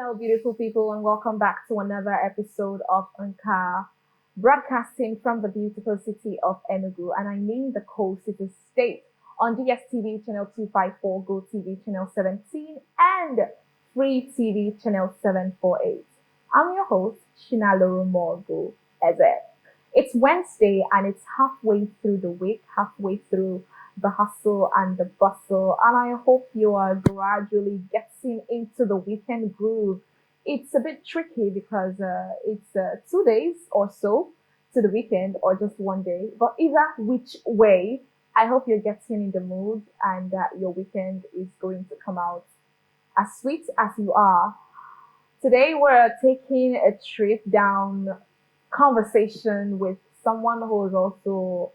Hello, beautiful people, and welcome back to another episode of NKA, broadcasting from the beautiful city of Enugu. And I mean the coast city state on DSTV channel 254, Go TV channel 17, and Free TV channel 748. I'm your host, Chinalurumogu Eze. It's Wednesday and it's halfway through the week, halfway through the hustle and the bustle, and I hope you are gradually getting into the weekend groove. It's a bit tricky because it's 2 days or so to the weekend, or just one day. But either which way, I hope you're getting in the mood and that your weekend is going to come out as sweet as you are. Today, we're taking a trip down conversation with someone who is also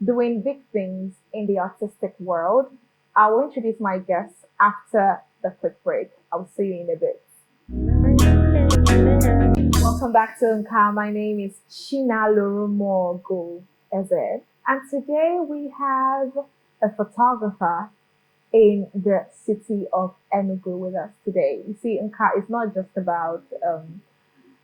doing big things in the artistic world. I will introduce my guests after the quick break. I'll see you in a bit. Welcome back to NKA. My name is Chinalurumogu Eze, and today we have a photographer in the city of Enugu with us today. You see, NKA is not just about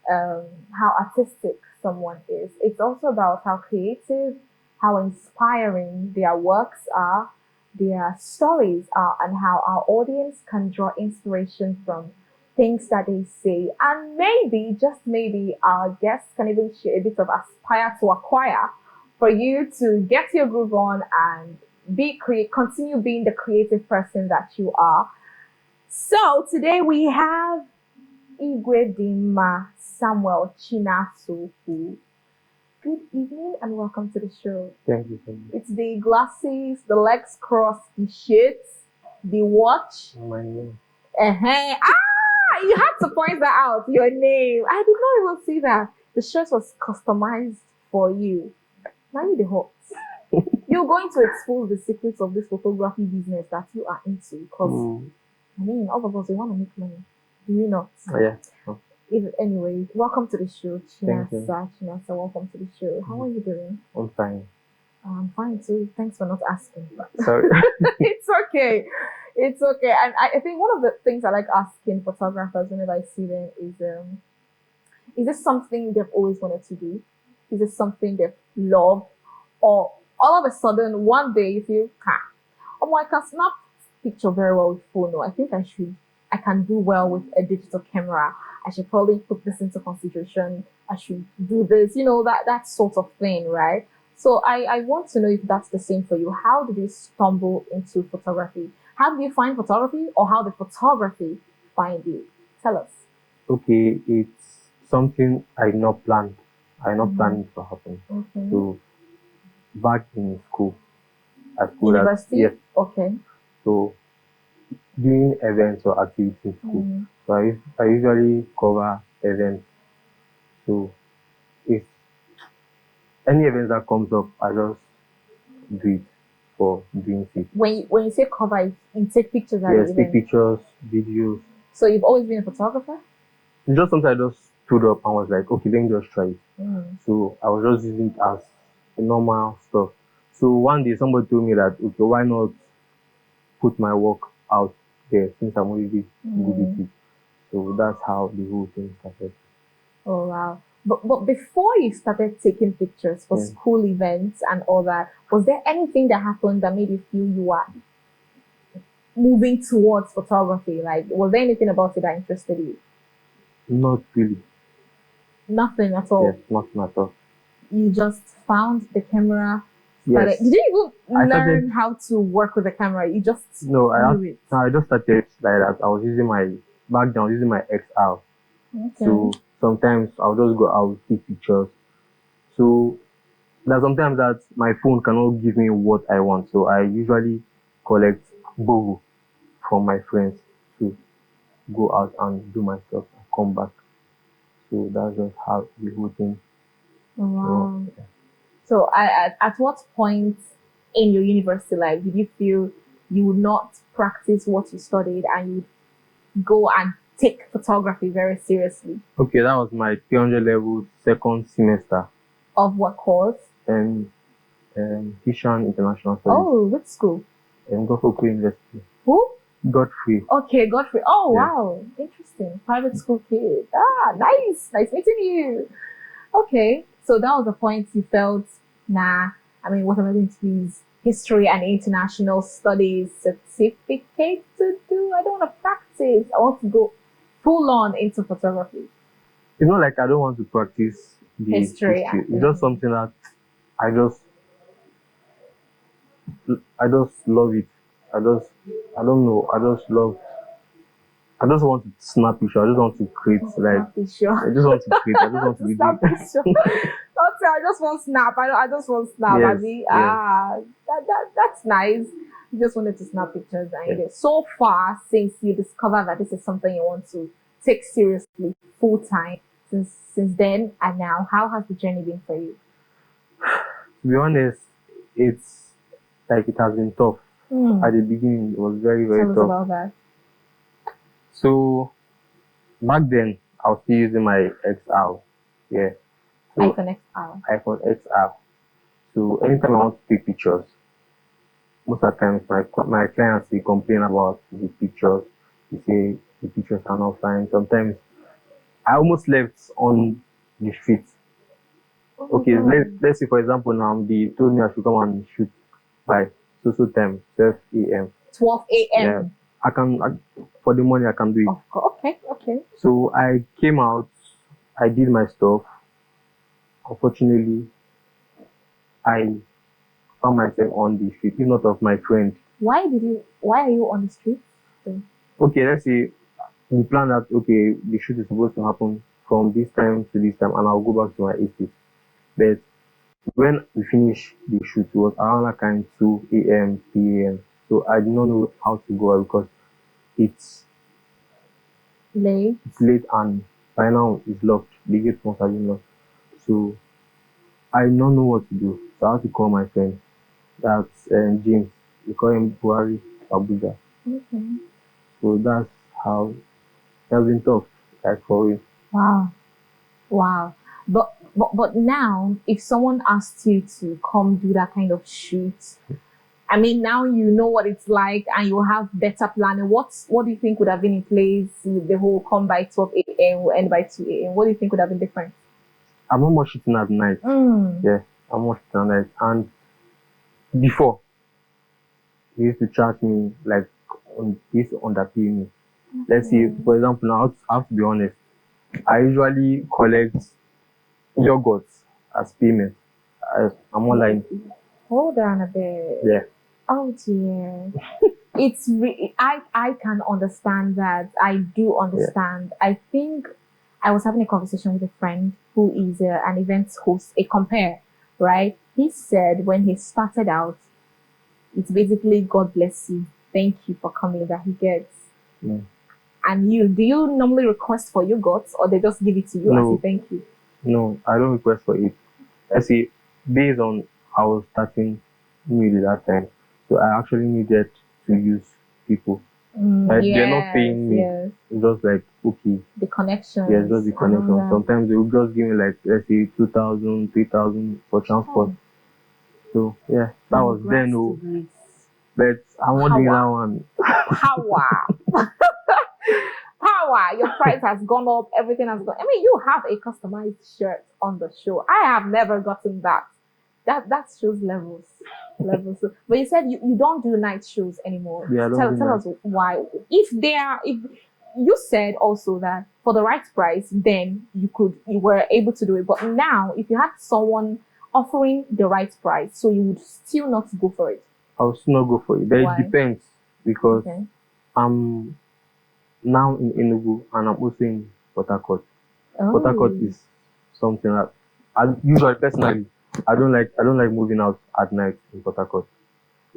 how artistic someone is. It's also about how creative, how inspiring their works are, their stories are, and how our audience can draw inspiration from things that they say. And maybe, just maybe, our guests can even share a bit of aspire to acquire for you to get your groove on and continue being the creative person that you are. So today we have Igwedimma Samuel Chinasaohwu. Good evening and welcome to the show. Thank you so much. It's the glasses, the legs crossed, the shirts, the watch. My name. You had to point that out, your name. I did not even see that. The shirt was customized for you. Now you the hot. You're going to expose the secrets of this photography business that you are into because, I mean, all of us, we want to make money. Do you not? Yeah. Anyway, welcome to the show, Thank you. Chinasa. Welcome to the show. How are you doing? I'm fine. I'm fine too. Thanks for not asking. But Sorry. it's okay. It's okay. And I think one of the things I like asking photographers whenever I see them is this something they've always wanted to do? Is this something they've loved? Or all of a sudden, one day you feel, I can snap picture very well with phone. No, I think I can do well with a digital camera. I should probably put this into consideration. I should do this, that sort of thing, right? So I want to know if that's the same for you. How did you stumble into photography? How did you find photography, or how did photography find you? Tell us. Okay, it's something I not planned. I not planned it to happen. Okay. So back in school, University? Yes. Okay. So doing events or activities in school. So I usually cover events. So if any event that comes up, I just do it for doing it. When you say cover, you take pictures at Yes, the take event. pictures, videos. So you've always been a photographer? Just sometimes I just stood up and was like, okay, let me just try it. So I was just using it as a normal stuff. So one day somebody told me that, okay, why not put my work out there since I'm already good with it. So that's how the whole thing started. Oh wow. But before you started taking pictures for school events and all that, was there anything that happened that made you feel you were moving towards photography? Like, was there anything about it that interested you? Not really. Nothing at all? Yes, nothing at all. You just found the camera? Yes. Did you even learn how to work with the camera? You just I just started like that. I was using my XR. Okay. So sometimes I'll just go out, take pictures. So there's sometimes that my phone cannot give me what I want. So I usually collect borrow from my friends to go out and do my stuff and come back. So that's just how the whole thing. Wow. So at what point in your university life did you feel you would not practice what you studied and you would go and take photography very seriously? Okay, that was my 300 level second semester. Of what course? Fishan International Studies. Oh, which school? Gofoko University. Who? Godfrey. Okay, Godfrey. Oh, Yeah. wow. Interesting. Private school kid. Ah, nice. Nice meeting you. Okay. So that was the point you felt, nah, I mean, what am I going to use history and international studies certificate to do? I don't want to practice. I want to go full on into photography. It's not like I don't want to practice the History. history. It's just something that I just love it. I don't know. I just want to snap picture. I just want to create like Snap picture. I just want to create. I just want to be Snap doing. picture. Don't say I just want snap. I just want snap. Yes, Abi. yes. Ah, that's nice. You just wanted to snap pictures and you Yes. did. So far, since you discovered that this is something you want to take seriously full time, since then and now, how has the journey been for you? To be honest, it's like it has been tough. At the beginning, it was very, very Tell us tough. about that. So back then, I was still using my XR. Yeah. So iPhone XR. iPhone XR. So anytime I want to take pictures, most of the times my clients they complain about the pictures. They say the pictures are not fine. Sometimes I almost left on the street. Okay, let's say for example now they told me I should come and shoot by so time, 12 a.m. 12 a.m. Yeah, for the money I can do it. Of course. Okay. So I came out, I did my stuff. Unfortunately, I found myself on the street, if not of my friend. Why are you on the street? Okay, let's say we plan that okay, the shoot is supposed to happen from this time to this time, and I'll go back to my estate. But when we finished the shoot, it was around like kind 2 a.m., 3 a.m. So I did not know how to go out because it's Late. and by now it's locked. The gate must have been locked. So I don't know what to do. So I had to call my friend. That's James. We call him Buhari Abuja. Okay. So that's how it has been tough, like for real. Wow. But now, if someone asks you to come do that kind of shoot, I mean, now you know what it's like, and you have better planning. What do you think would have been in place with the whole come by 12 a.m. will end by 2 a.m.? What do you think would have been different? I'm not much shooting at night. Yeah, I'm not shooting at night. And before, they used to charge me like they used to underpay me. Let's say, for example, now I have to be honest. I usually collect yogurts as payment. I'm online. Hold on a bit. Yeah. Oh dear. I can understand that. I do understand. Yeah. I think I was having a conversation with a friend who is an event host, a compare, right? He said when he started out, it's basically God bless you, thank you for coming that he gets. Yeah. And do you normally request for yogurts or they just give it to you as a thank you? No, I don't request for it. I see, based on I was starting newly that time, so I actually needed to use people. They're not paying me. Yes. It's just like okay. The connection. Yes, just the connection. Sometimes they will just give me like let's say 2,000, 3,000 for transport. So yeah, that was then. But I'm not doing that one. Power. Power. Your price has gone up. Everything has gone. I mean, you have a customized shirt on the show. I have never gotten that. That shows levels. But you said you don't do night shows anymore. Yeah, tell us why. If you said also that for the right price, then you were able to do it. But now, if you had someone offering the right price, so you would still not go for it. I will still not go for it. But it depends because I'm now in Enugu and I'm also in Port Harcourt. Port Harcourt is something that I usually personally I don't like moving out at night in Port Harcourt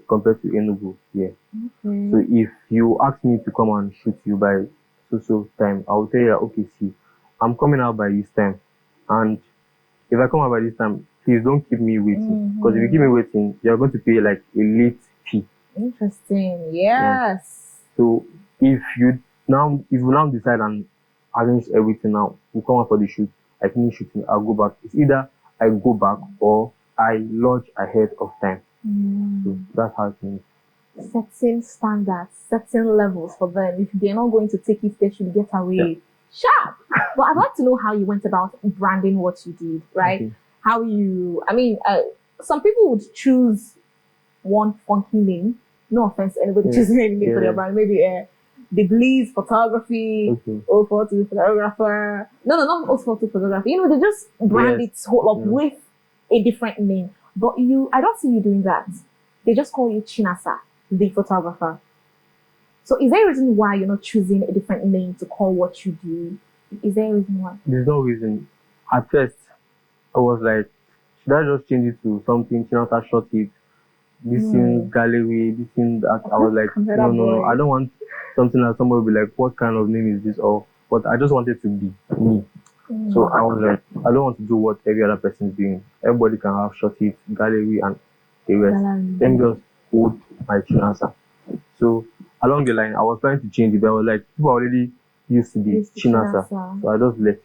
compared to Enugu here. So if you ask me to come and shoot you by so time, I will tell you okay, see, I'm coming out by this time, and if I come out by this time, please don't keep me waiting. Because if you keep me waiting, you're going to pay like a late fee. Interesting. Yes. So if you now decide and arrange everything now, we come out for the shoot, I finish shooting, I'll go back. It's either I go back or I launch ahead of time. So that's how it is. setting standards, setting levels for them. If they're not going to take it, they should get away. Yeah. Sharp. But I'd like to know how you went about branding what you did, right? Okay. How you, I mean, some people would choose one funky name. No offense to anybody choosing any name for their brand. Maybe the Bliss Photography, Okay. 042 Photographer. No, not 042 Photography. You know, they just brand it whole up with a different name. But you, I don't see you doing that. They just call you Chinasa, the photographer. So is there a reason why you're not choosing a different name to call what you do? Is there a reason why? There's no reason. At first, I was like, should I just change it to something? Chinasa short it. This in gallery, this in that. I was like, no. I don't want something that somebody will be like, what kind of name is this? Or but I just wanted to be me. So I was like, I don't want to do what every other person is doing. Everybody can have short it, gallery, and the rest. Let me just hold my Chinasa. So along the line, I was trying to change it, but I was like, people already used to be Chinasa. So I just left.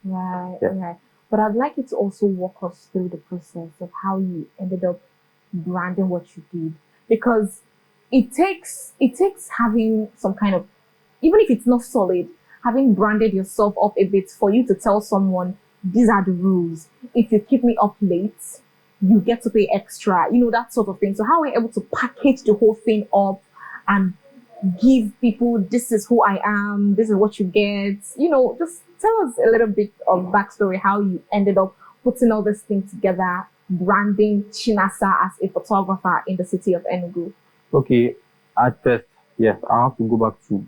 Right. But I'd like you to also walk us through the process of how you ended up branding what you did, because it takes having some kind of, even if it's not solid, having branded yourself up a bit for you to tell someone these are the rules. If you keep me up late, you get to pay extra, you know, that sort of thing. So how are we able to package the whole thing up and give people, this is who I am, this is what you get, you know, just tell us a little bit of backstory, how you ended up putting all this thing together, branding Chinasa as a photographer in the city of Enugu. Okay, at first, yes, I have to go back to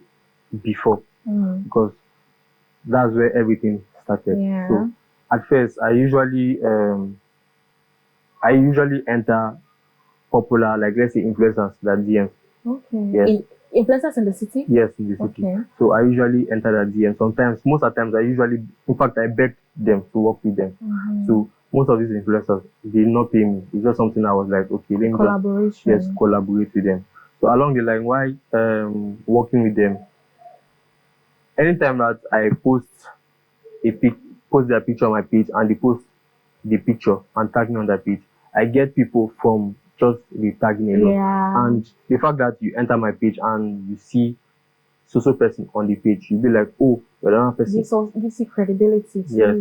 before because that's where everything started. So at first, I usually enter popular, like let's say influencers that DM. Okay. Yes. Influencers in the city? Yes, in the city. Okay. So I usually enter that DM. Sometimes, most of the times, in fact, I beg them to work with them. So most of these influencers, they did not pay me. It's just something I was like, okay, let me just collaborate with them. So along the line, while working with them, anytime that I post their picture on my page and they post the picture and tag me on that page, I get people from just the tagging alone. And the fact that you enter my page and you see so person on the page, you'll be like, oh, you're another person. This also gives you credibility too. Yes.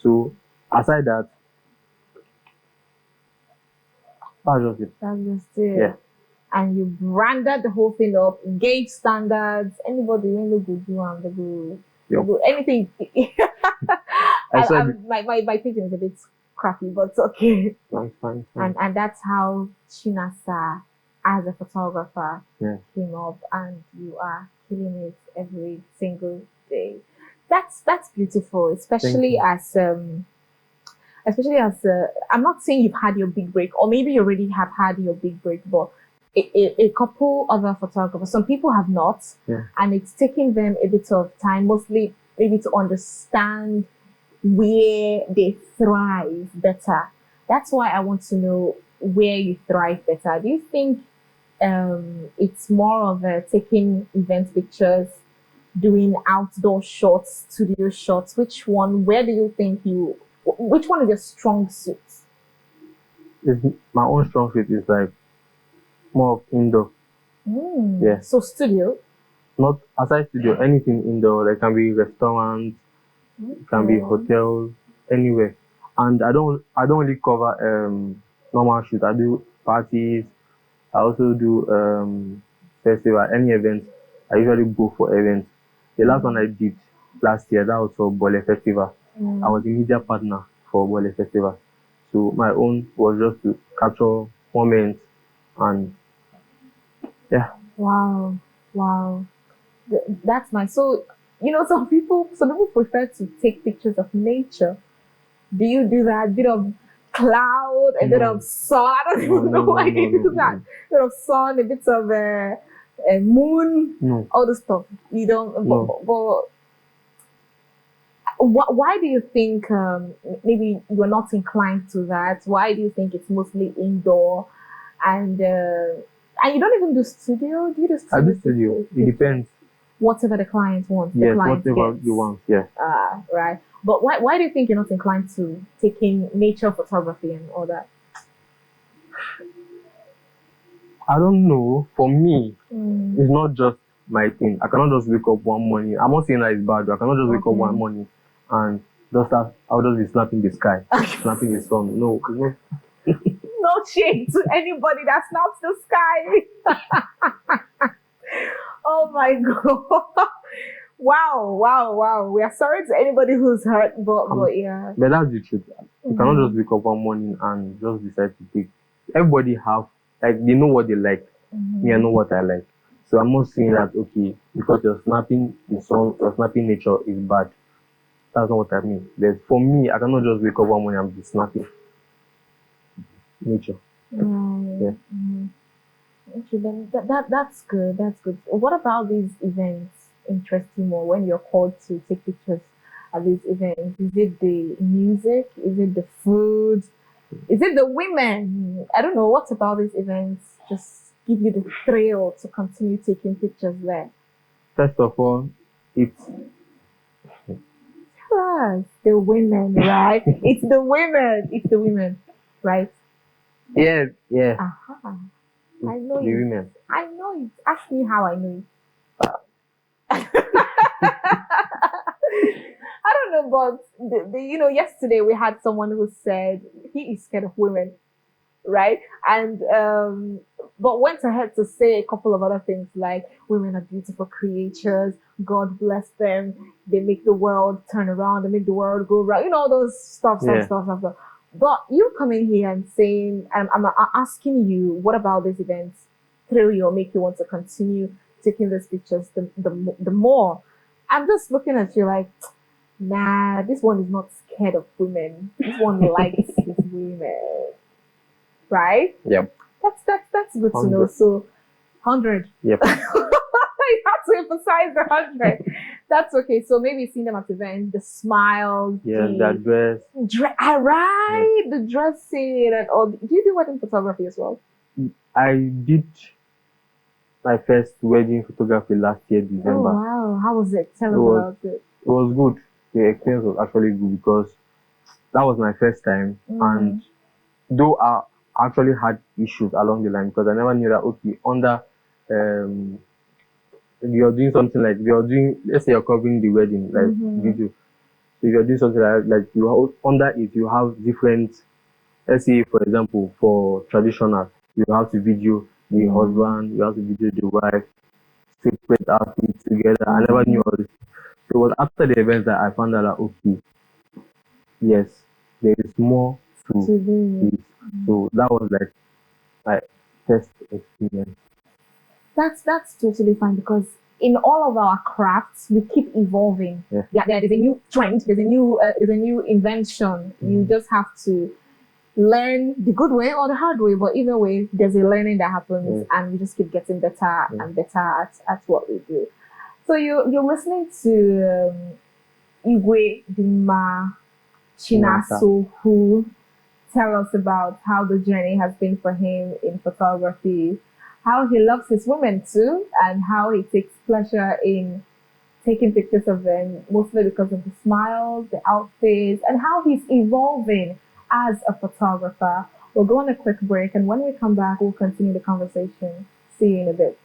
So aside that, that's just it. That's just it. Yeah. And you branded the whole thing up, gauge standards. Anybody when they go do and they go anything. My picture is a bit crappy, but it's okay. Fine. And that's how Chinasa as a photographer came up, and you are killing it every single day. That's beautiful, especially as I'm not saying you've had your big break, or maybe you already have had your big break, but a couple other photographers, some people have not, and it's taking them a bit of time, mostly maybe to understand where they thrive better. That's why I want to know where you thrive better. Do you think it's more of taking event pictures, doing outdoor shots, studio shots? Which one is your strong suit? My own strong suit is like more of indoor. Yeah. So studio? Not aside studio, anything indoor. Like can be restaurants, it can be hotels, anywhere. And I don't only cover normal shoots. I do parties. I also do festival, any events. I usually go for events. The last one I did last year, that was for Bole Festival. I was a media partner for Bole Festival. So my own was just to capture moments and Wow. That's nice. So, you know, some people prefer to take pictures of nature. Do you do that? A bit of cloud, a bit of sun. I don't even know why you do that. A bit of sun, a bit of a moon, all the stuff. You don't. But why do you think maybe you are not inclined to that? Why do you think it's mostly indoor, and you don't even do studio? Do you do studio? I do studio. It depends. Whatever the client wants. Yes, whatever you want. Yeah. Right. But why do you think you're not inclined to taking nature photography and all that? I don't know. For me, it's not just my thing. I cannot just wake up one morning. I'm not saying that it's bad. I cannot just wake up one morning and just start. I'll just be snapping the sky, snapping the sun. No, it's not. No shade to anybody that snaps the sky. Oh my god. Wow. We are sorry to anybody who's hurt, but yeah. But that's the truth. You cannot just wake up one morning and just decide to take. Everybody have, like, they know what they like. Me, I know what I like. So I'm not saying that, okay, because you're snapping the sun, you're snapping nature is bad. That's not what I mean. But for me, I cannot just wake up one morning and be snapping nature. Yeah. Okay, then that's good. That's good. What about these events interest you more when you're called to take pictures at these events? Is it the music? Is it the food? Is it the women? I don't know. What about these events just give you the thrill to continue taking pictures there? First of all, it's the women, right? It's the women. It's the women, right? yeah. I know the it. women. I know it. Ask me how I know it. I don't know, but yesterday we had someone who said he is scared of women, right? And but went ahead to say a couple of other things like women are beautiful creatures, God bless them, they make the world turn around, they make the world go round, all those stuff. But you coming here and saying, I'm asking you, what about these events thrill you or make you want to continue taking these pictures the more? I'm just looking at you like, nah, this one is not scared of women. This one likes his women. Right? Yep. That's good 100. to know. So 100. Yep. You have to emphasize the 100. That's okay. So maybe seeing them at events, the smiles, that dress. Right, the dressing and all. Do you do wedding photography as well? I did my first wedding photography last year, December. Oh wow! How was it? Tell us about it. It was good. The experience was actually good because that was my first time, and though I actually had issues along the line because I never knew that under you're doing something like let's say you're covering the wedding video. So if you're doing something like you are, under it you have different, let's say for example for traditional you have to video the husband, you have to video the wife, separate outfits together. I never knew all this. So it was after the event that I found out that yes, there is more to this. So that was like my first experience. That's totally fine because in all of our crafts we keep evolving. There's a new trend, there's a new invention. You just have to learn the good way or the hard way, but either way there's a learning that happens and we just keep getting better and better at what we do. So you're listening to Igwedimma Chinasaohwu tell us about how the journey has been for him in photography, how he loves his women too, and how he takes pleasure in taking pictures of them, mostly because of the smiles, the outfits, and how he's evolving as a photographer. We'll go on a quick break, and when we come back, we'll continue the conversation. See you in a bit.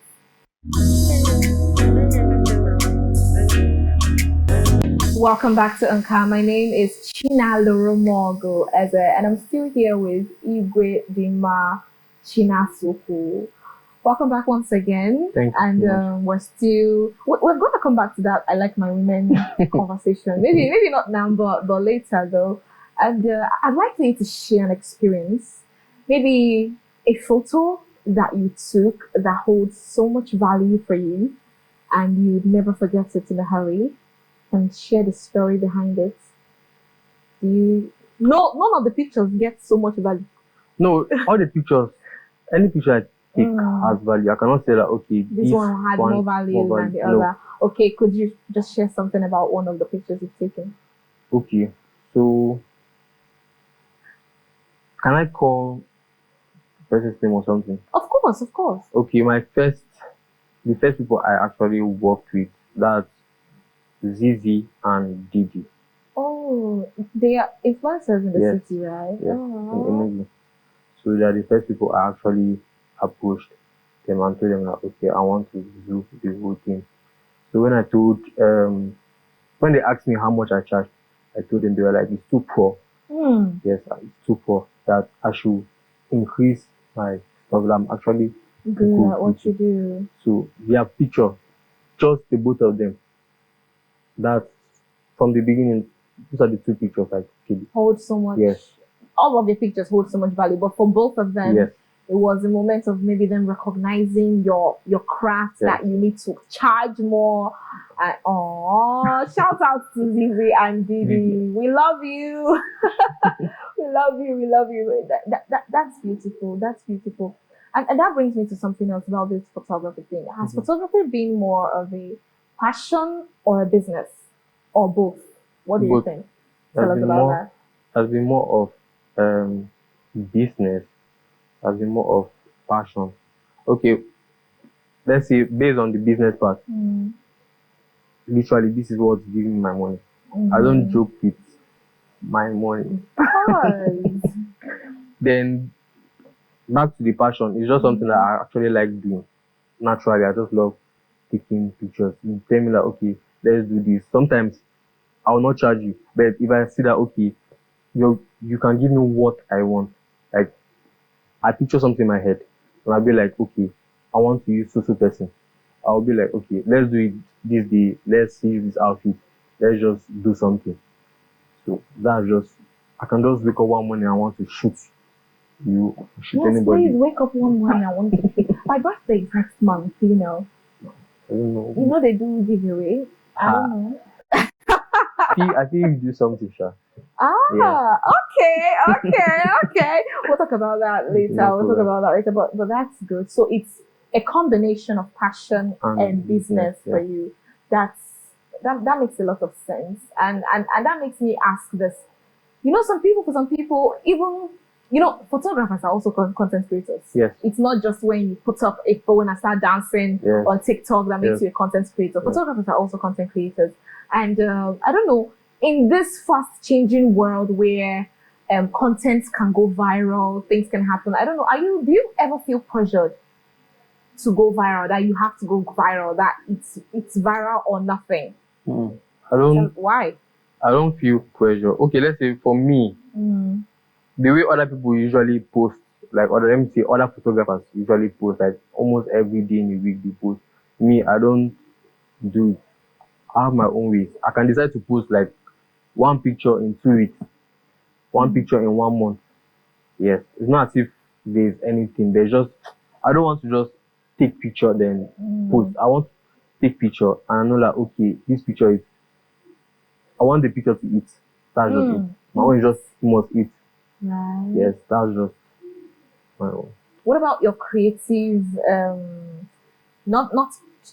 Welcome back to NKA. My name is Chinalurumogu Eze, and I'm still here with Igwedimma Chinasaohwu. Welcome back once again. Thank you. And we're going to come back to that I like my women conversation. Maybe not now, but later though. And I'd like you to share an experience, maybe a photo that you took that holds so much value for you, and you'd never forget it in a hurry, and share the story behind it. None of the pictures get so much value. No, all the pictures, any picture I take has value. I cannot say that, okay, this one had more value than the other. Okay, could you just share something about one of the pictures you've taken? Okay, so can I call the person's name or something? Of course. Okay, the first people I actually worked with, that's Zizi and Didi. Oh, they are influencers in the city, right? Yes, in Enugu. So they are the first people I actually approached. them and told them that okay, I want to do the whole thing. So when they asked me how much I charged, I told them they were like, it's too poor. Yes, it's too poor that I should increase my stuff that I'm actually Good at what you do. So their picture, just the both of them. That from the beginning, those are the two pictures I took. Hold so much. Yes. All of the pictures hold so much value, but for both of them, Yes. it was a moment of maybe them recognizing your craft, Yes. that you need to charge more. And shout out to Zizi and Didi. We love you. We love you. We love you. That's beautiful. That's beautiful. And that brings me to something else about this photography thing. Has photography been more of a passion or a business, or both? What do you Both. think? Has Tell us been about more- that. Has been more of business, has been more of passion. Okay, let's say based on the business part, literally this is what's giving me my money. I don't joke with my money. Then back to the passion, it's just something that I actually like doing. Naturally, I just love taking pictures. You tell me that okay, let's do this. Sometimes I will not charge you, but if I see that okay, you can give me what I want. Like I picture something in my head, and I'll be like, okay, I want to use so person. I'll be like, okay, let's do it this day. Let's use this outfit. Let's just do something. So that's just I can just wake up one morning and want to shoot you, shoot Yes, anybody. please wake up one morning. I want to. My birthday is next month. You know. I don't know. You know they do giveaway. I don't know. I feel you do something, sure. Ah, okay. We'll talk about that later. But that's good. So it's a combination of passion and business for you. That makes a lot of sense. And that makes me ask this. You know, for some people, even photographers are also content creators. Yes. It's not just when you put up a phone and start dancing on TikTok that makes you a content creator. Photographers are also content creators. And I don't know, in this fast-changing world where content can go viral, things can happen. I don't know. Do you ever feel pressured to go viral? That you have to go viral? That it's viral or nothing? I don't. Why? I don't feel pressure. Okay, let's say for me, the way other people usually post, like let me say other photographers usually post like almost every day in a week they post. Me, I don't do it. I have my own ways. I can decide to post like one picture in 2 weeks, one picture in 1 month. Yes, it's not as if there's anything. There's just I don't want to just take picture then post. I want to take picture and I know that okay, this picture is. I want the picture to eat. That's just it. My own is just must eat. Right. Yes, that's just my own. What about your creative? Not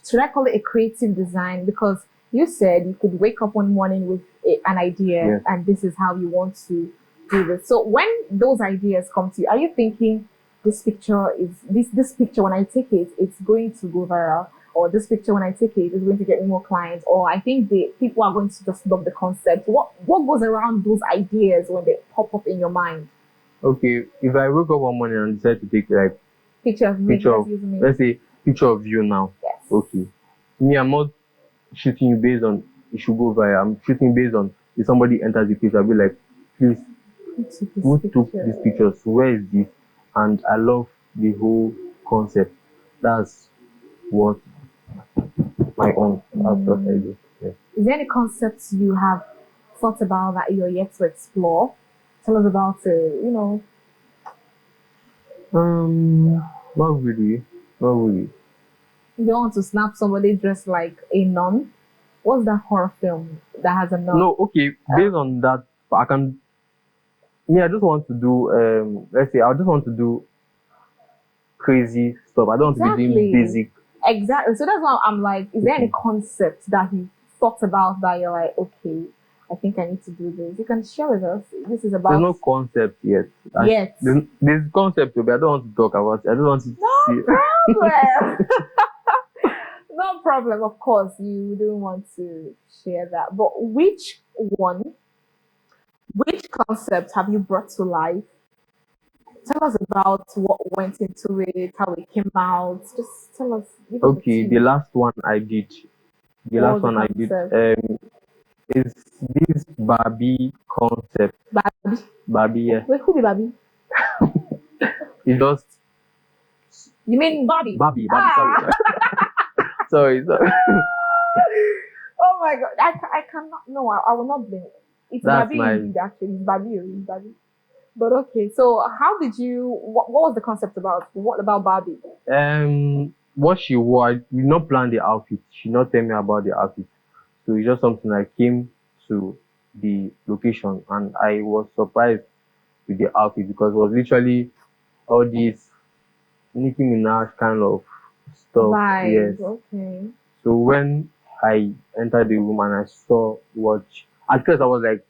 should I call it a creative design? Because you said you could wake up one morning with an idea and this is how you want to do this. So when those ideas come to you, are you thinking this picture when I take it, it's going to go viral, or this picture when I take it is going to get me more clients, or I think the people are going to just love the concept? What goes around those ideas when they pop up in your mind? Okay, if I wake up one morning and decide to take like picture of let's say picture of you now. Yes. Okay. Me, I'm not shooting you based on it should go viral. I'm shooting based on if somebody enters the picture, I'll be like, please, who took this picture? So where is this? And I love the whole concept. That's what my own. That's what I do. Yeah. Is there any concepts you have thought about that you're yet to explore? Tell us about it. Not really. Not really. You don't want to snap somebody dressed like a nun? What's that horror film that has a nun? No, okay. Based on that, I can. Me, I just want to do. Let's say I just want to do crazy stuff. I don't want to be doing basic. Exactly. So that's why I'm like, is there any concept that you thought about that you're like, okay, I think I need to do this? You can share with us. This is about. There's no concept yet. There's concept, but I don't want to talk about it. I don't want to. No problem. No problem. Of course, you don't want to share that. But which concept have you brought to life Tell us about what went into it, how it came out. Just tell us. Give us Okay, tea. the last one I did. The What last was the one I did concept? is this Barbie concept. Barbie. Barbie, yeah. Wait, who be Barbie? It's just You mean Barbie? Barbie. Ah! Sorry. Oh my god, I cannot. No, I will not blame it. It's That's Barbie my indeed. Actually, it's Barbie. It's Barbie. But okay, so how did you? What was the concept about? What about Barbie? what she wore. I did not plan the outfit. She not tell me about the outfit. So it's just something I came to the location and I was surprised with the outfit because it was literally all this Nicki Minaj kind of stuff. Yes. Vibes. Okay. So when I entered the room and I saw what at first I was like,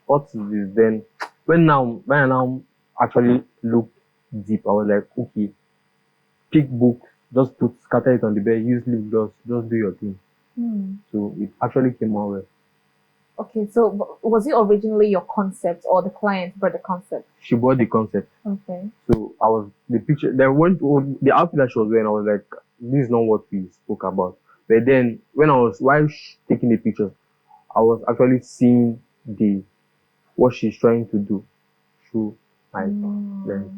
what is this? Then when I now actually look deep, I was like, okay, pick book, just put scatter it on the bed, use lip gloss, just do your thing. Hmm. So it actually came out well. Okay, so was it originally your concept or the client brought the concept? She bought the concept. Okay. So I was the picture then went to the outfit that she was wearing, I was like, this is not what we spoke about. But then when I was while taking the pictures, I was actually seeing the what she's trying to do through my lens.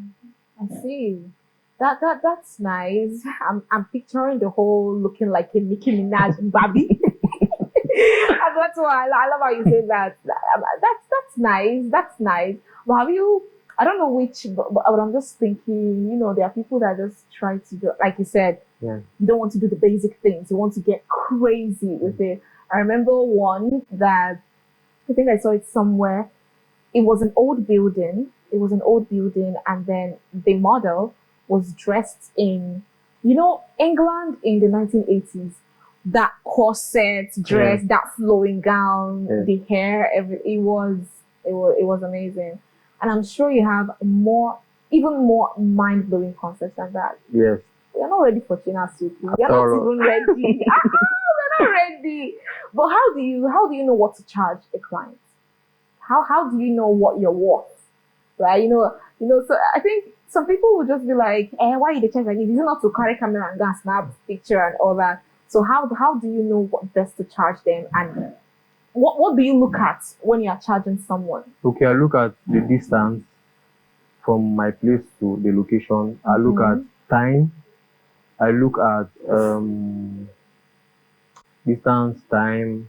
I see. That's nice. I'm picturing the whole looking like a Nicki Minaj Barbie. And that's why I love how you say that. That's nice. That's nice. But have you? I don't know which, but I'm just thinking. You know, there are people that just try to do, like you said. Yeah. You don't want to do the basic things. You want to get crazy with it. I remember one that I think I saw it somewhere. It was an old building. It was an old building, and then the model was dressed in, England in the 1980s. That corset dress, that flowing gown, the hair, it was amazing. And I'm sure you have even more mind blowing concepts than that. Yes. We're not ready for Chinasaohwu. We're not even ready. We're not ready. But how do you know what to charge a client? How do you know what you're worth? Right? So I think some people will just be like, why you the charge like this? Is it not to carry camera and go and snap picture and all that? So how do you know what best to charge them, and what do you look at when you are charging someone? Okay, I look at the distance from my place to the location. I look at time. I look at distance, time,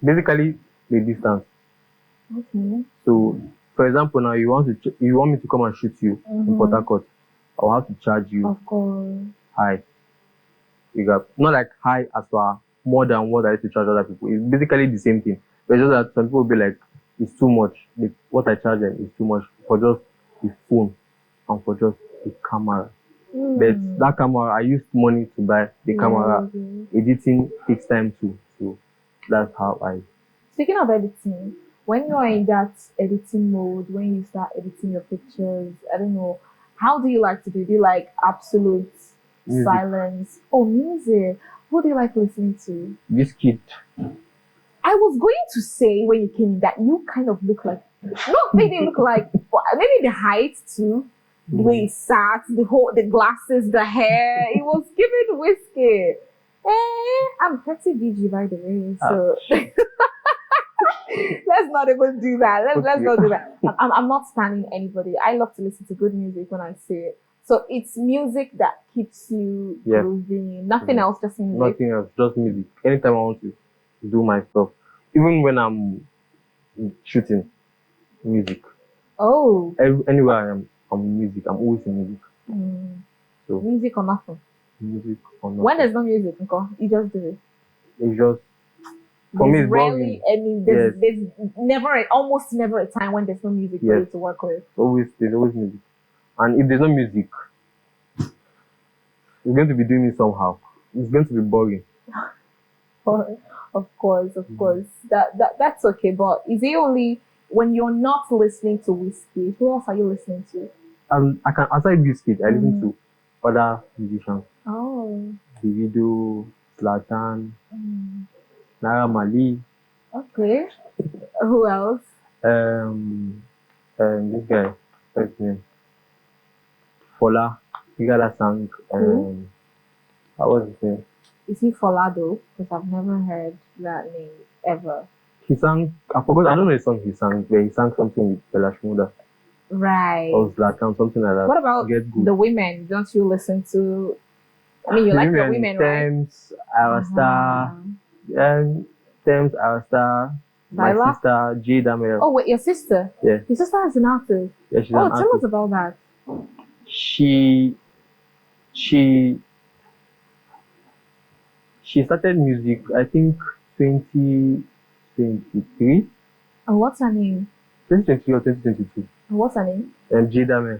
basically the distance. Okay. So, for example, now you want me to come and shoot you in Port Harcourt. I'll have to charge you Of course. high. You got not like high as far more than what I used to charge other people. It's basically the same thing. But it's just that some people will be like, it's too much. What I charge them is too much for just the phone and for just the camera. But that camera, I used money to buy the camera. Editing takes time too. So that's how I. Speaking of editing, when you are in that editing mode, when you start editing your pictures, I don't know, how do you like to do? Do you like absolute silence? Oh, music. What do you like listening to? Biscuit. I was going to say when you came in that you kind of look like, not maybe look like, maybe the height too, the way he sat, the glasses, the hair, it was giving whiskey. I'm petty BG by the way, so let's not even do that. Let's not do that. I'm not standing anybody. I love to listen to good music when I see it. So it's music that keeps you grooving. Nothing else, just music. Nothing else, just music. Anytime I want to do my stuff, even when I'm shooting, music. Oh. Anywhere I am, I'm music. I'm always in music. So music or nothing. Music or nothing. When there's no music, you just do it. It's just for me. It's rarely there's almost never a time when there's no music for you to work with. There's always music, and if there's no music, it's going to be doing it somehow. It's going to be boring. Of course. That's okay. But is it only when you're not listening to whiskey? Who else are you listening to? I can aside Biscuit, I listen to other musicians. Oh. Davido, Zlatan, Naira Marley. Okay. Who else? This guy. what's his name? Fola. The guy that sang what was his name? Is he Folado? Because I've never heard that name ever. He sang, I forgot, I don't know the song he sang, but he sang something with Bella Shmuda. Right. Or Zlatan, something like that. What about Get Good. the women? Don't you listen to? I mean, you like the women, right? Thames, Our Star, Thames, Our Star, my Lila? sister, Jada Mel. Oh, wait, your sister? Yeah. Your sister is an artist? Yeah, she's Oh, an tell artist. us about that. She started music, I think, 2023. And what's her name? 2023 or 2022. And what's her name? Jada Mel.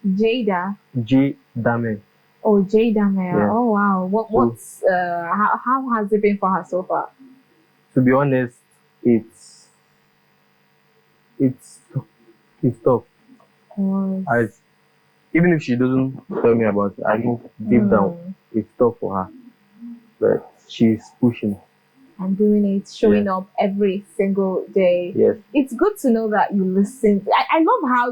Jada. Jada Mel. Oh, Jada Mel. Yeah. Oh, wow. What's how has it been for her so far? To be honest, it's tough. Even if she doesn't tell me about it, I know deep down it's tough for her. But she's pushing. And doing it, showing up every single day. Yes. It's good to know that you listen. I love how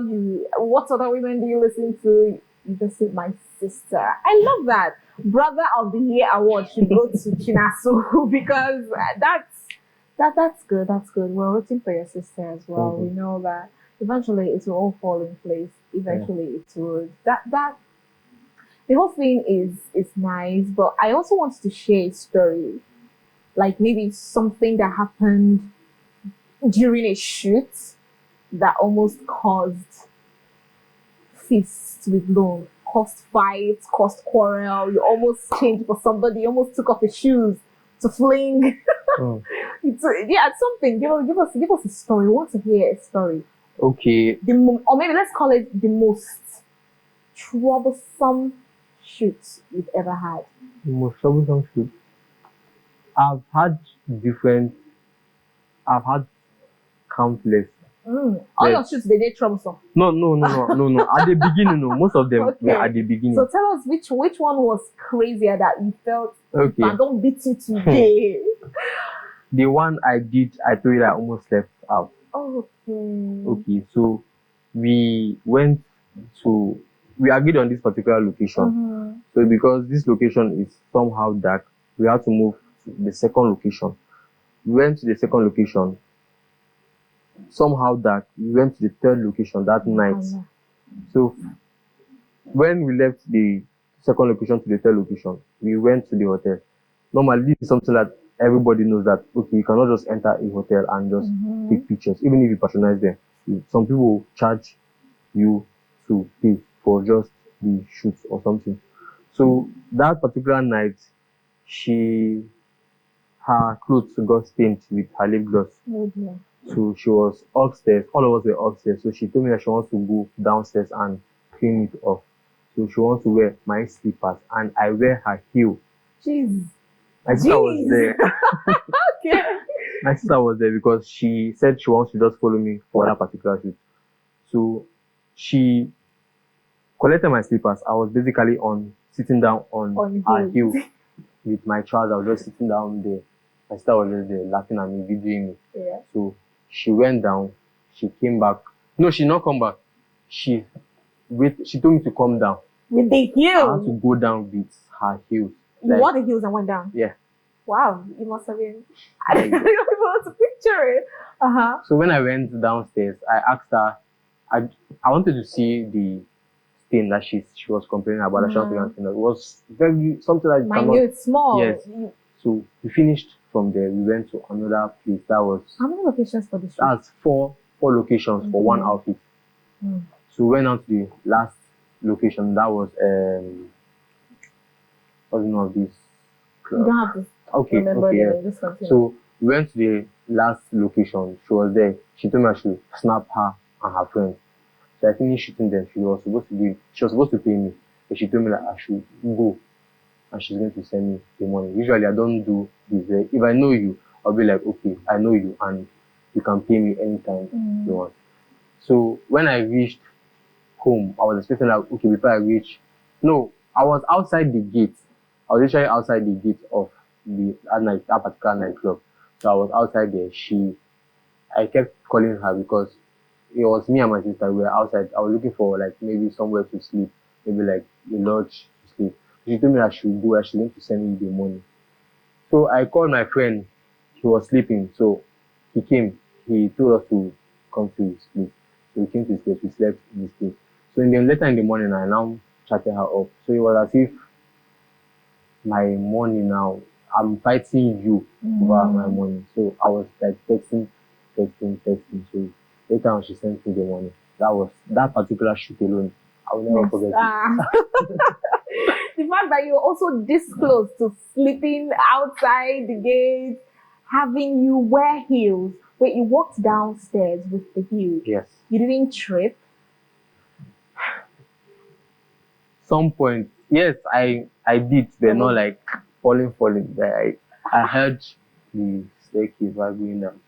what other women do you listen to? You just say, my sister. I love that. Brother of the Year award should go to Chinasaohwu because that's good. That's good. We're rooting for your sister as well. Mm-hmm. We know that eventually it will all fall in place. Eventually it will. That the whole thing is nice, but I also want to share a story. Like maybe something that happened during a shoot that almost caused fists with loan, caused fights, caused quarrel. You almost changed for somebody, you almost took off your shoes to fling. It's something. Give us a story. We want to hear a story. Okay. Or maybe let's call it the most troublesome shoots you've ever had. The most troublesome shoot. I've had countless. All your shoots, they get troublesome. No. At the beginning, no. Most of them were at the beginning. So tell us which one was crazier that you felt, okay, I don't beat you today. The one I did, I told you I almost left out. Okay, so we agreed on this particular location. So because this location is somehow dark, we had to move to the second location. We went to the second location. Somehow dark, we went to the third location that night. So when we left the second location to the third location, we went to the hotel. Normally, this is something that everybody knows that, okay, you cannot just enter a hotel and just take pictures, even if you patronize them. Some people charge you to pay for just the shoot or something. So that particular night, her clothes got stained with her lip gloss. So she was upstairs. All of us were upstairs. So she told me that she wants to go downstairs and clean it off. So she wants to wear my slippers and I wear her heel. Jeez. My sister was there. Okay. My sister was there because she said she wants to just follow me for that particular shoot. So she collected my slippers. I was basically sitting down on her heel with my trousers. I was just sitting down there. My sister was just there laughing at me, videoing me. Yeah. So she went down. She came back. No, she did not come back. She told me to come down. With the heels? I had to go down with her heels. You wore the heels and went down? Yeah. Wow, you must have been. I don't even want to picture it. So when I went downstairs, I asked her. I wanted to see the stain that she was complaining about. That she was complaining. It was very something like minute, small. Yes. So we finished from there. We went to another place. That was how many locations for the shoot? That's four locations for one outfit. So we went on to the last location. That was what's the name of this club? You don't have to remember the name. Just continue. So we went to the last location. She was there. She told me I should snap her and her friend. So I finished shooting them. She was supposed to pay me, but she told me that I should go and she's going to send me the money. Usually I don't do this. If I know you, I'll be like, okay, I know you and you can pay me anytime you want. So when I reached home, I was expecting that, okay, before I reach, no, I was outside the gate. I was literally outside the gate of that particular nightclub. So I was outside there. I kept calling her because it was me and my sister. We were outside. I was looking for like maybe somewhere to sleep, maybe like a lodge to sleep. She told me I should go. I should going to send me the money. So I called my friend. He was sleeping, so he came. He told us to come to his place. So we came to his place. We slept in his place. So later in the morning, I now chatted her up. So it was as if my money now, I'm fighting you over my money. So I was like texting. So later on, she sent me the money. That particular shoot alone. I will never forget it. The fact that you're also this close to sleeping outside the gate, having you wear heels. Wait, you walked downstairs with the heels. Yes. You didn't trip. Some point, yes, I did, but not like falling. But I heard the staircase while going down.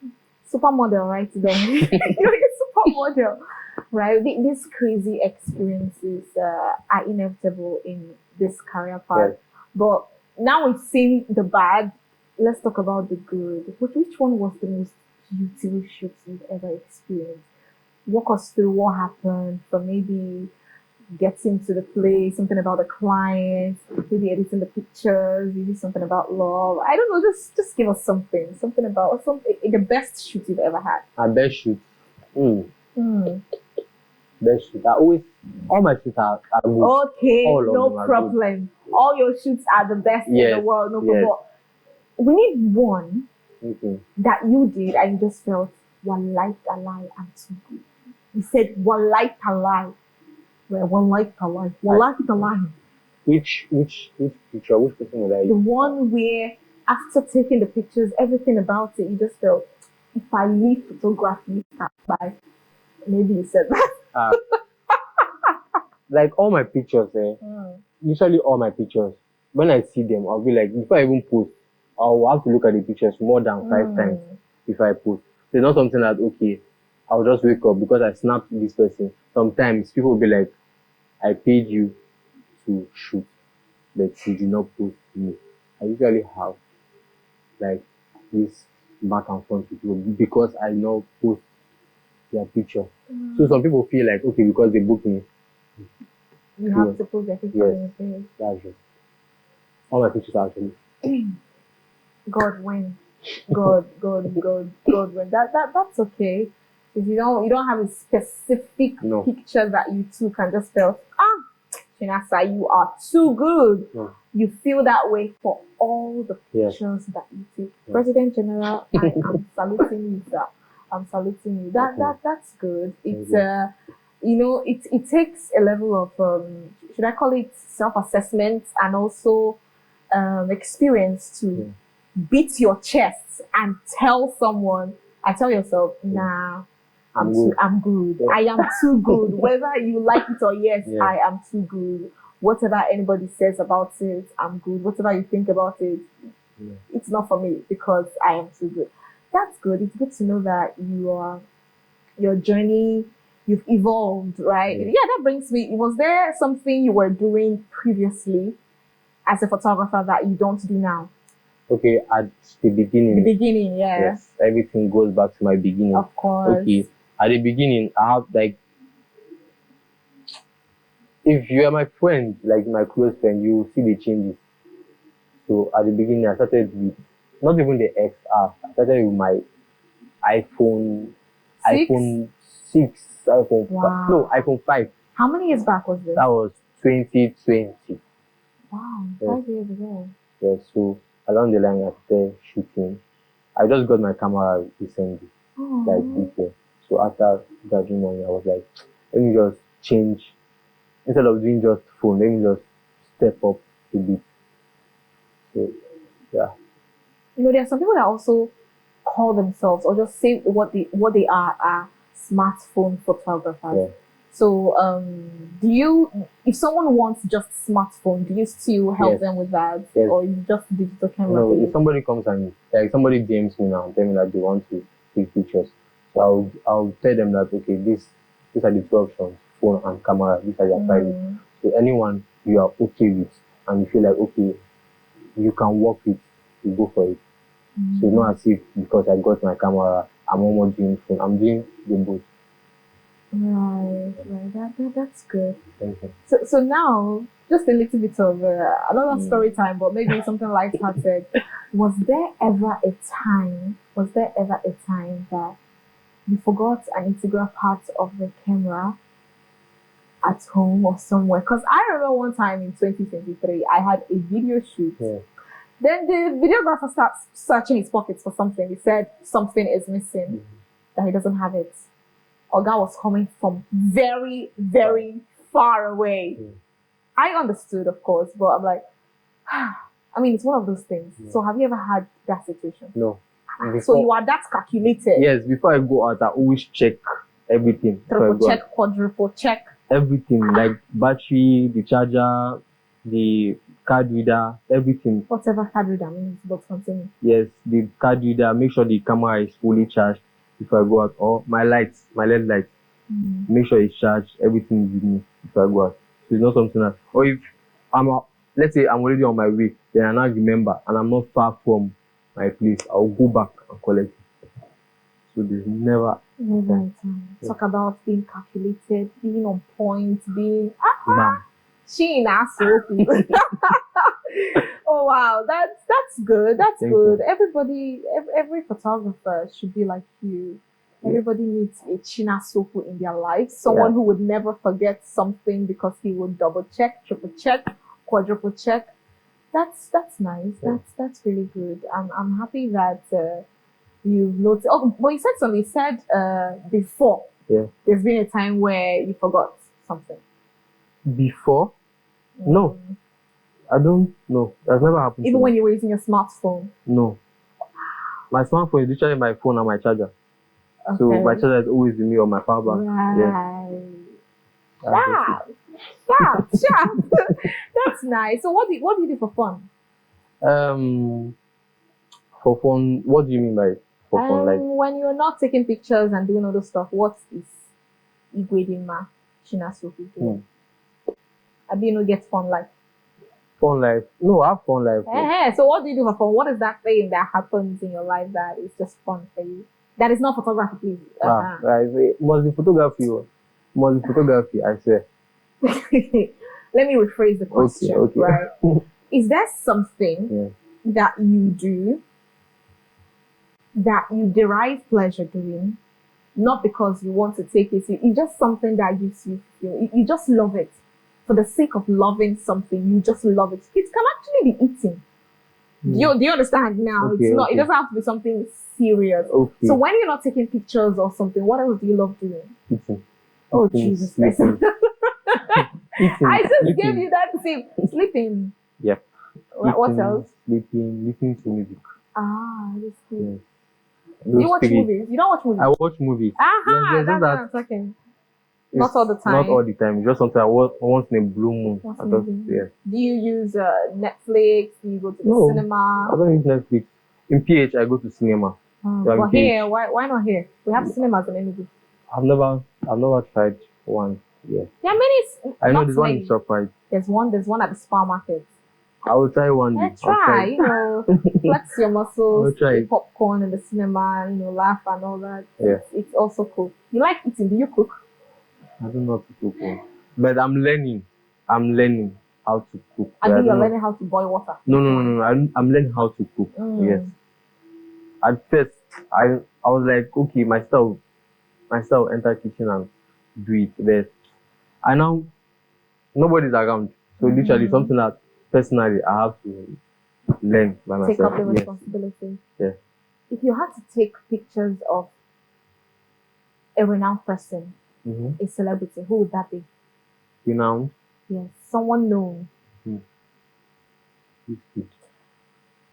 Supermodel right there. You're like a supermodel, right? These crazy experiences are inevitable in this career path. Yes. But now we've seen the bad. Let's talk about the good. Which one was the most beautiful shoot you've ever experienced? Walk us through what happened from maybe getting to the place, something about the client, maybe editing the pictures, maybe something about love. I don't know, just give us something about the best shoot you've ever had. My best shoot. Best shoot. All my shoots are good. Okay, no them problem. All your shoots are the best in the world, no problem. We need one that you did and you just felt, one life alive, I'm too good. You said, one life alive. Well, one life alive. One life alive. Which picture? Which person would I use? The one where after taking the pictures, everything about it, you just felt, if I leave photography by, maybe you said that. Like all my pictures, usually all my pictures, when I see them, I'll be like, before I even post, I'll have to look at the pictures more than 5 times before I post. So it's not something that, okay, I'll just wake up because I snapped this person. Sometimes people will be like, I paid you to shoot, but you did not post me. I usually have like this back and forth with people because I now post their picture. So some people feel like, okay, because they book me, you have to post their picture on your page. That's it. All my pictures are actually. God win. God win. That's okay. If you don't have a specific picture that you took and just felt, Chinasa, you are too good. You feel that way for all the pictures that you take. President General, I am saluting you, sir. I'm saluting you. That's good. It's it takes a level of should I call it self-assessment and also experience to beat your chest and tell someone and tell yourself, nah, I'm good. I am too good. Whether you like it or yes, I am too good. Whatever anybody says about it, I'm good. Whatever you think about it, it's not for me because I am too good. That's good. It's good to know that your journey, you've evolved, right? Yeah, that brings me, was there something you were doing previously as a photographer that you don't do now? Okay, at the beginning. The beginning, Yes, everything goes back to my beginning. Of course. Okay, at the beginning, I have like, if you are my friend, like my close friend, you will see the changes. So at the beginning, I started with, not even the XR, I started with my iPhone 6, iPhone 5. No, iPhone 5. How many years back was this? That was 2020. Wow, 5 years ago. Yes, so along the line, I started shooting. I just got my camera recently, like this year. So after graduating money, I was like, let me just change. Instead of doing just phone, let me just step up a bit. So, yeah. There are some people that also call themselves or just say what they are smartphone photographers. Yeah. So, if someone wants just smartphone, do you still help them with that, or you just digital camera? No, if somebody comes and like somebody DMs me now and tell me that they want to take pictures, so I'll tell them that okay, these are the two options: phone and camera. These are your private. So anyone you are okay with and you feel like okay, you can work with, you go for it. So it's not as if because I got my camera, I'm almost doing phone. I'm doing the both. Right. That's good. Thank you. So now, just a little bit of another story time, but maybe something light-hearted. Was there ever a time that you forgot an integral part of the camera at home or somewhere? Because I remember one time in 2023, I had a video shoot. Yeah. Then the videographer starts searching his pockets for something. He said something is missing, that he doesn't have it. Oga was coming from very, very far away. I understood, of course, but I'm like, I mean, it's one of those things. So have you ever had that situation? No. So you are that calculated. Yes, before I go out, I always check everything. Triple check, quadruple check. Everything, like battery, the charger, the card reader, everything. Whatever card reader means, but something. Yes, the card reader, make sure the camera is fully charged before I go out. Or my lights, my LED lights, make sure it's charged, everything is with me before I go out. So it's not something that, or if let's say I'm already on my way, then I now remember and I'm not far from my place, I'll go back and collect it. So there's never time. Talk about being calculated, being on point, being Chinasaohwu. Oh wow, that's good. That's Thank good. you. Everybody, every photographer should be like you. Everybody needs a Chinasaohwu in their life. Someone who would never forget something because he would double check, triple check, quadruple check. That's nice. That's really good. I'm happy that you've noticed. Oh, but you said something. You said before. Yeah. There's been a time where you forgot something. Before? No. I don't know. That's never happened. Even when you were using your smartphone? No. My smartphone is literally my phone and my charger. Okay. So my charger is always with me on my power bank. Right. Yeah. Sharp. That's nice. So what do you do for fun? For fun, what do you mean by for fun? Like when you're not taking pictures and doing all those stuff, what is Igwedimma Chinasaohwu doing? I mean, get fun life. Fun life? No, I have fun life. So what do you do for fun? What is that thing that happens in your life that is just fun for you? That is not photography, please. Must be photography. Must be photography, I say. Let me rephrase the question. Okay. Right? Is there something that you do that you derive pleasure doing, not because you want to take it? It's just something that gives you feel. You just love it. For the sake of loving something, you just love it. It can actually be eating. Do you understand now? Okay, it's not. It doesn't have to be something serious. Okay. So when you're not taking pictures or something, what else do you love doing? Eating. Oh, Jesus Christ. I just gave you that tip. Sleeping. Yep. What else? Sleeping, listening to music. Listening. Yes. Do you watch movies? You don't watch movies? I watch movies. That's what I'm talking. Not all the time. Not all the time. Just sometimes I watch once in a blue moon. Do you use Netflix? Do you go to the cinema? I don't use Netflix. In PH, I go to cinema. But here, why not here? We have cinemas in Enugu. I've never tried one. Yeah. There are many. I know there's one in ShopRite. There's one at the supermarket. I will try one day. Try. Flex your muscles, eat popcorn in the cinema, laugh and all that. Yeah. It's also cool. You like eating? Do you cook? I don't know how to cook, but I'm learning. I'm learning how to cook. I think you're learning how to boil water. No. I'm learning how to cook. Yes. At first, I was like, okay, my style enter kitchen and do it. But I now nobody's around, so literally something that personally I have to learn by myself. Take up the responsibility. Yeah. If you had to take pictures of a renowned person, a celebrity, who would that be? Renowned? Yes, someone known. Wizkid.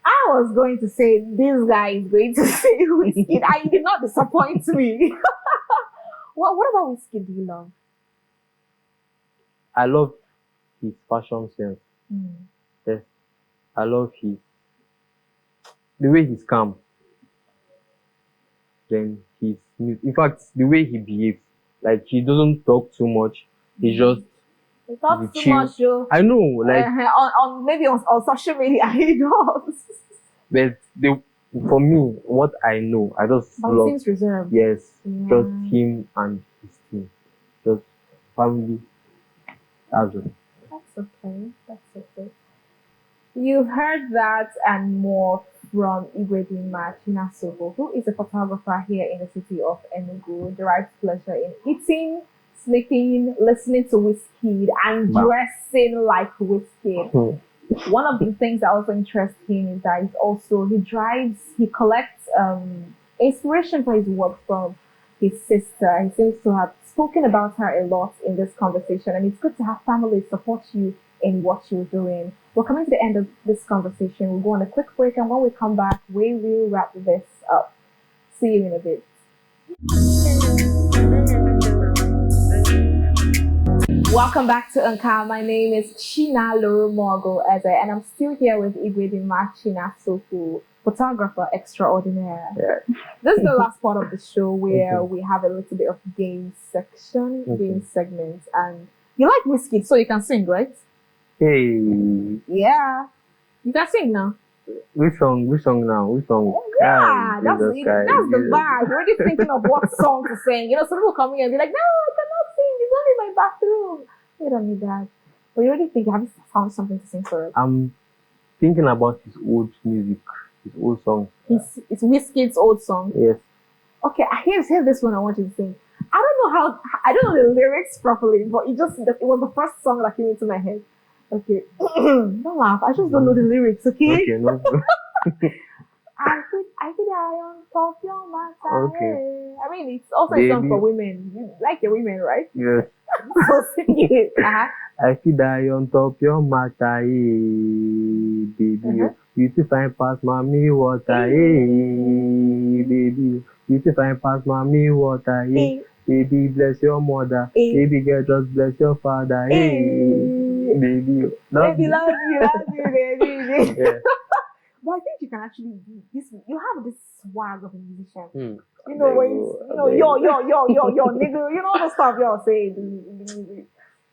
I was going to say this guy is going to say Wizkid. I did not disappoint me. What about Wizkid do you love? I love his fashion sense. Yes. I love the way he's calm. Then in fact, the way he behaves. Like, he doesn't talk too much. He just he talks too much, yo. I know, like maybe on social media he does. But for me, what I know, I just love. He seems reserved. Yes, just him and his team. just family. That's it. That's okay. That's okay. You've heard that and more from Igwedimma Chinasaohwu, who is a photographer here in the city of Enugu, derives pleasure in eating, sleeping, listening to Wizkid, and Wow. dressing like Wizkid. Hmm. One of the things that also interests him is that he collects inspiration for his work from his sister. He seems to have spoken about her a lot in this conversation, and it's good to have family support you in what you're doing. We're coming to the end of this conversation. We'll go on a quick break, and when we come back, we will wrap this up. See you in a bit. Welcome back to NKA. My name is Chinalurumogu Eze, and I'm still here with Igwedimma Chinasaohwu, photographer extraordinaire. Yeah. This is the last part of the show where Okay. we have a little bit of game section, Okay. game segments, and you like Wizkid, so you can sing, right? Hey, Yeah, you can sing now. which song? Which song now? Which song? Yeah, Ah, that's Jesus Christ, the Jesus. vibe. You're already thinking of what song to sing. You know, some people come here and be like, "No, I cannot sing. It's only my bathroom." You don't need that. But you're already thinking, have you found something to sing for it? I'm thinking about his old music, his old songs. It's Wizkid's old song. Yes. Okay, here's this one I want you to sing. I don't know the lyrics properly, but it was the first song that came into my head. Okay, don't laugh. I just don't know the lyrics. Okay. Okay, no. I feel I on top your matter. Okay. I mean, it's also a song Baby. for women. You like your women, right? Yes. So sing it. I feel die on top your matter, baby. Uh-huh. You to find past mommy water, baby. You to find past mommy water, baby. Bless your mother, baby girl. Just bless your father, baby. Baby, love you, baby. Yeah. But I think you can actually do this. You have this swag of a musician. Hmm. You know, when yo, nigga, you know all the stuff y'all say in the music.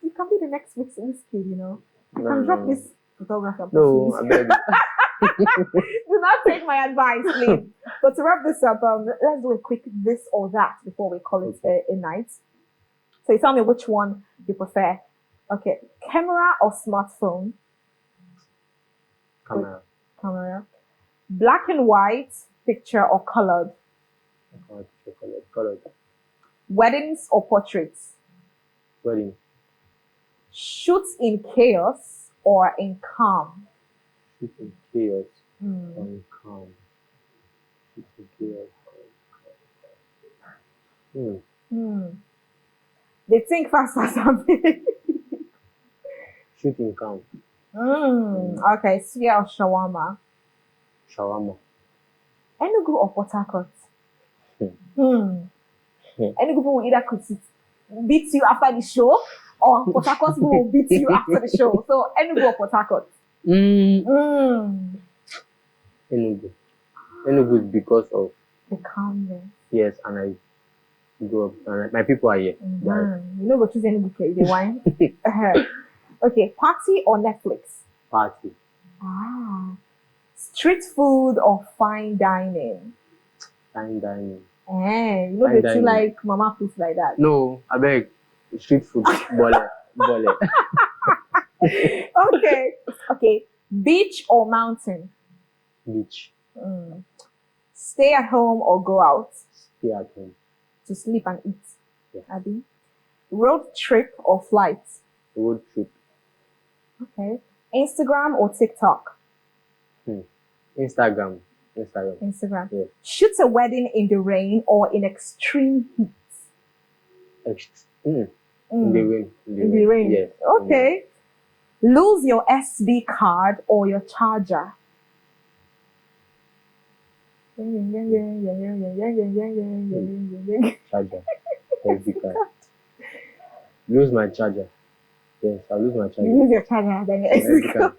You can be the next Wizkid, you know. You can drop this photographer. No, I beg. Do not take my advice, please. But to wrap this up, let's do a quick this or that before we call it a night. So you tell me which one you prefer. Okay, camera or smartphone? Camera. Black and white, picture or colored? Colored. Weddings or portraits? Wedding. Shoots in chaos or in calm? Shoot in chaos. Mm. Calm. Shoot in chaos. Calm. Mm. They think fast or something. Shooting calm. Okay, suya or shawarma? Shawarma. Enugu or Port Harcourt? Hmm. Enugu people will either beat you after the show, or Port Harcourt people will beat you after the show. So Enugu or Port Harcourt? Enugu. Enugu is because of The calmness. yes, and I grew up and my people are here. You know, go choose Enugu, okay? They wine. Okay, party or Netflix? Party. Street food or fine dining? Fine dining. You know Fine that you dining. like mama food like that. No, I beg. Street food. Bole. Okay. Beach or mountain? Beach. Stay at home or go out? Stay at home. To sleep and eat. Yes. Abi? Road trip or flight? Road trip. Okay. Instagram or TikTok? Instagram. Instagram. Yeah. Shoot a wedding in the rain or in extreme heat? In the rain. In the rain. Yes. Okay. Lose your SD card or your charger? Charger. SD card. Lose my charger. Yes, I'll lose my charger. You lose your charger, then your SD card.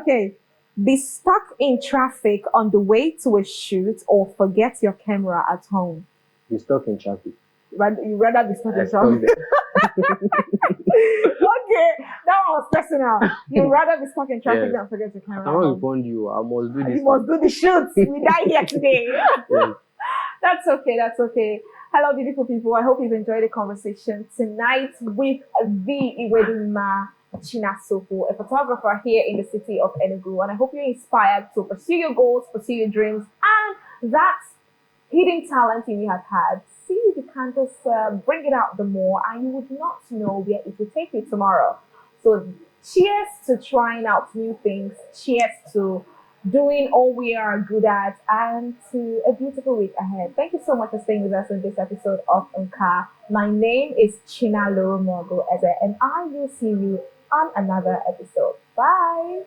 Okay. Be stuck in traffic on the way to a shoot or forget your camera at home? Be stuck in traffic. You rather be stuck in Stuck traffic? there. Okay, that was personal. You'd rather be stuck in traffic Yes. than forget your camera. I cannot refund you. I must do this. You must do the shoots. We die here today. Yes. That's okay. Hello, beautiful people. I hope you've enjoyed the conversation tonight with the Igwedimma Chinasaohwu, a photographer here in the city of Enugu. And I hope you're inspired to pursue your goals, pursue your dreams, and that hidden talent you may have had. See if you can just bring it out the more, and you would not know where it will take you tomorrow. So, cheers to trying out new things. Cheers to doing all we are good at, and to a beautiful week ahead. Thank you so much for staying with us in this episode of NKA. My name is Chinalurumogu Eze, and I will see you on another episode. Bye.